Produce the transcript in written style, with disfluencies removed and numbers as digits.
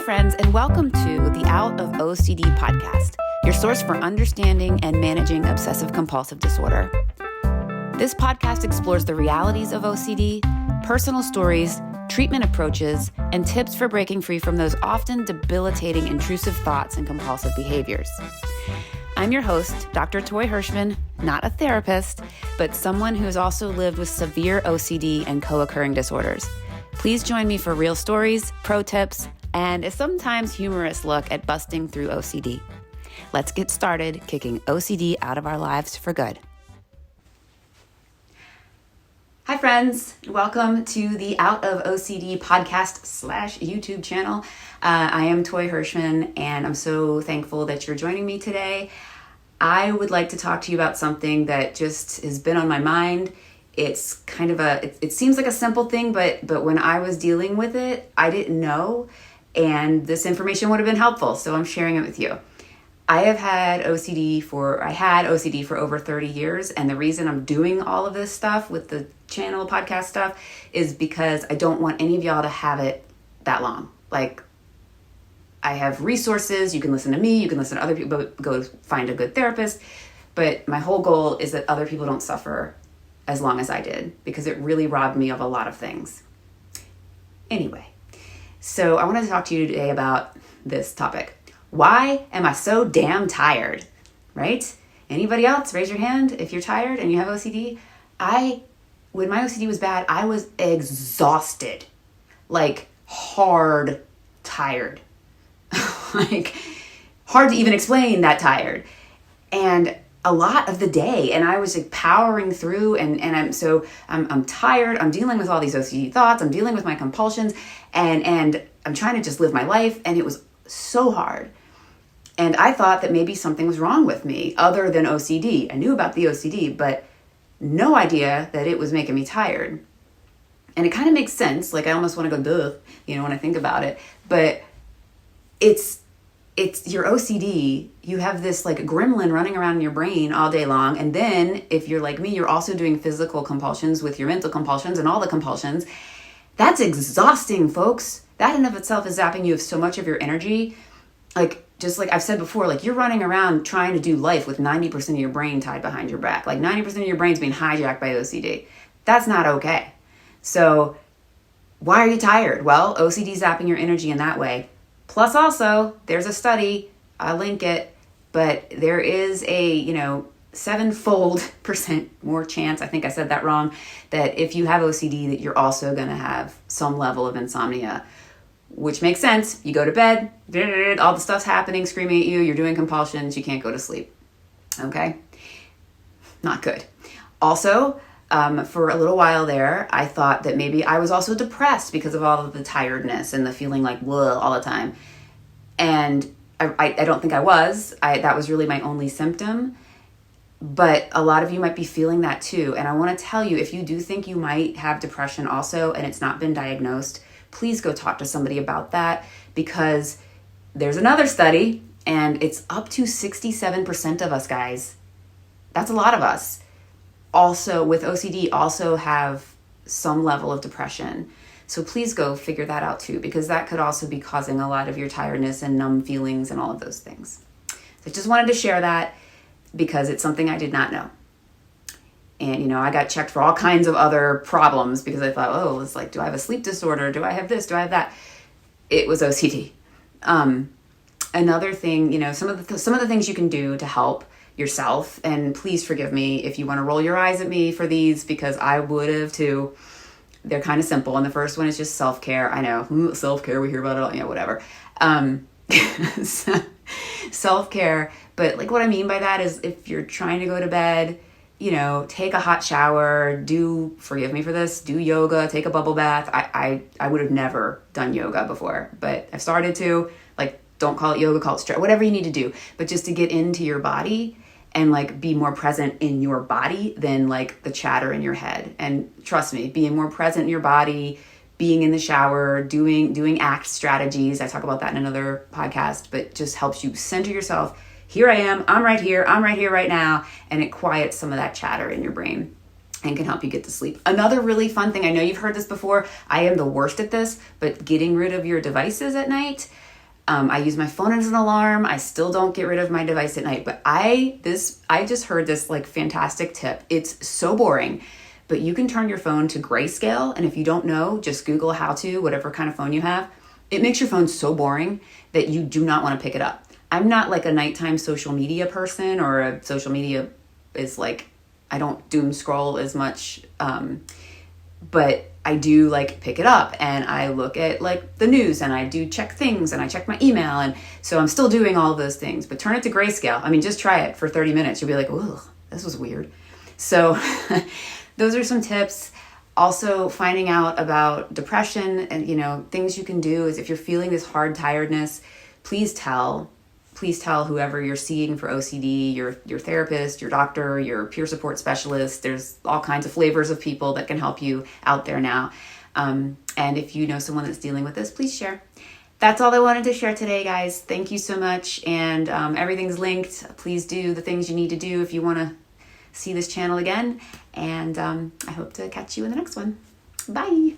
friends, and welcome to the Out of OCD podcast, your source for understanding and managing obsessive-compulsive disorder. This podcast explores the realities of OCD, personal stories, treatment approaches, and tips for breaking free from those often debilitating intrusive thoughts and compulsive behaviors. I'm your host, Dr. Toy Hirschman, not a therapist, but someone who has also lived with severe OCD and co-occurring disorders. Please join me for real stories, pro tips, and a sometimes humorous look at busting through OCD. Let's get started kicking OCD out of our lives for good. Hi friends, welcome to the Out of OCD podcast / YouTube channel. I am Toy Hirschman, and I'm so thankful that you're joining me today. I would like to talk to you about something that just has been on my mind. It's kind of it seems like a simple thing, but when I was dealing with it, I didn't know, and this information would have been helpful, so I'm sharing it with you. I had OCD for over 30 years, and the reason I'm doing all of this stuff with the channel podcast stuff is because I don't want any of y'all to have it that long. Like, I have resources, you can listen to me, you can listen to other people, go find a good therapist, but my whole goal is that other people don't suffer as long as I did, because it really robbed me of a lot of things. Anyway, so I wanted to talk to you today about this topic. Why am I so damn tired? Right? Anybody else? Raise your hand if you're tired and you have OCD. When my OCD was bad, I was exhausted. Like, hard tired. Like, hard to even explain that tired. And a lot of the day, and I was like powering through, and I'm tired. I'm dealing with all these OCD thoughts. I'm dealing with my compulsions, and I'm trying to just live my life, and it was so hard. And I thought that maybe something was wrong with me other than OCD. I knew about the OCD, but no idea that it was making me tired. And it kind of makes sense. Like, I almost want to go, duh, when I think about it. But it's your OCD. You have this like gremlin running around in your brain all day long. And then if you're like me, you're also doing physical compulsions with your mental compulsions and all the compulsions. That's exhausting, folks. That in of itself is zapping you of so much of your energy. Like, just like I've said before, like, you're running around trying to do life with 90% of your brain tied behind your back. Like, 90% of your brain's being hijacked by OCD. That's not okay. So why are you tired? Well, OCD zapping your energy in that way. Plus also, there's a study, I'll link it, but there is a, 7-fold% more chance, I think I said that wrong, that if you have OCD that you're also going to have some level of insomnia, which makes sense. You go to bed, all the stuff's happening, screaming at you, you're doing compulsions, you can't go to sleep. Okay? Not good. Also, for a little while there, I thought that maybe I was also depressed because of all of the tiredness and the feeling like all the time. And I don't think I was. That was really my only symptom. But a lot of you might be feeling that too. And I want to tell you, if you do think you might have depression also and it's not been diagnosed, please go talk to somebody about that, because there's another study and it's up to 67% of us, guys. That's a lot of us. Also with OCD also have some level of depression. So please go figure that out too, because that could also be causing a lot of your tiredness and numb feelings and all of those things. So I just wanted to share that because it's something I did not know. And, I got checked for all kinds of other problems because I thought, it's like, do I have a sleep disorder? Do I have this? Do I have that? It was OCD. Another thing, some of the things you can do to help yourself, and please forgive me if you want to roll your eyes at me for these, because I would have too. They're kind of simple. And the first one is just self-care. I know, self-care, we hear about it all, whatever. Self-care. But like, what I mean by that is if you're trying to go to bed, take a hot shower, forgive me for this, do yoga, take a bubble bath. I would have never done yoga before, but I've started to. Like, don't call it yoga, call it stretch, whatever you need to do. But just to get into your body and like be more present in your body than like the chatter in your head. And trust me, being more present in your body, being in the shower, doing ACT strategies. I talk about that in another podcast, but just helps you center yourself. Here I am, I'm right here right now, and it quiets some of that chatter in your brain and can help you get to sleep. Another really fun thing, I know you've heard this before, I am the worst at this, but getting rid of your devices at night. I use my phone as an alarm. I still don't get rid of my device at night. But I just heard this like fantastic tip. It's so boring, but you can turn your phone to grayscale. And if you don't know, just Google how to, whatever kind of phone you have. It makes your phone so boring that you do not want to pick it up. I'm not like a nighttime social media person, or a social media is like, I don't doom scroll as much. But I do like pick it up and I look at like the news and I do check things and I check my email. And so I'm still doing all of those things, but turn it to grayscale. I mean, just try it for 30 minutes. You'll be like, oh, this was weird. So those are some tips. Also, finding out about depression and, things you can do is, if you're feeling this hard tiredness, please tell whoever you're seeing for OCD, your therapist, your doctor, your peer support specialist. There's all kinds of flavors of people that can help you out there now. And if you know someone that's dealing with this, please share. That's all I wanted to share today, guys. Thank you so much. And everything's linked. Please do the things you need to do if you want to see this channel again. And I hope to catch you in the next one. Bye.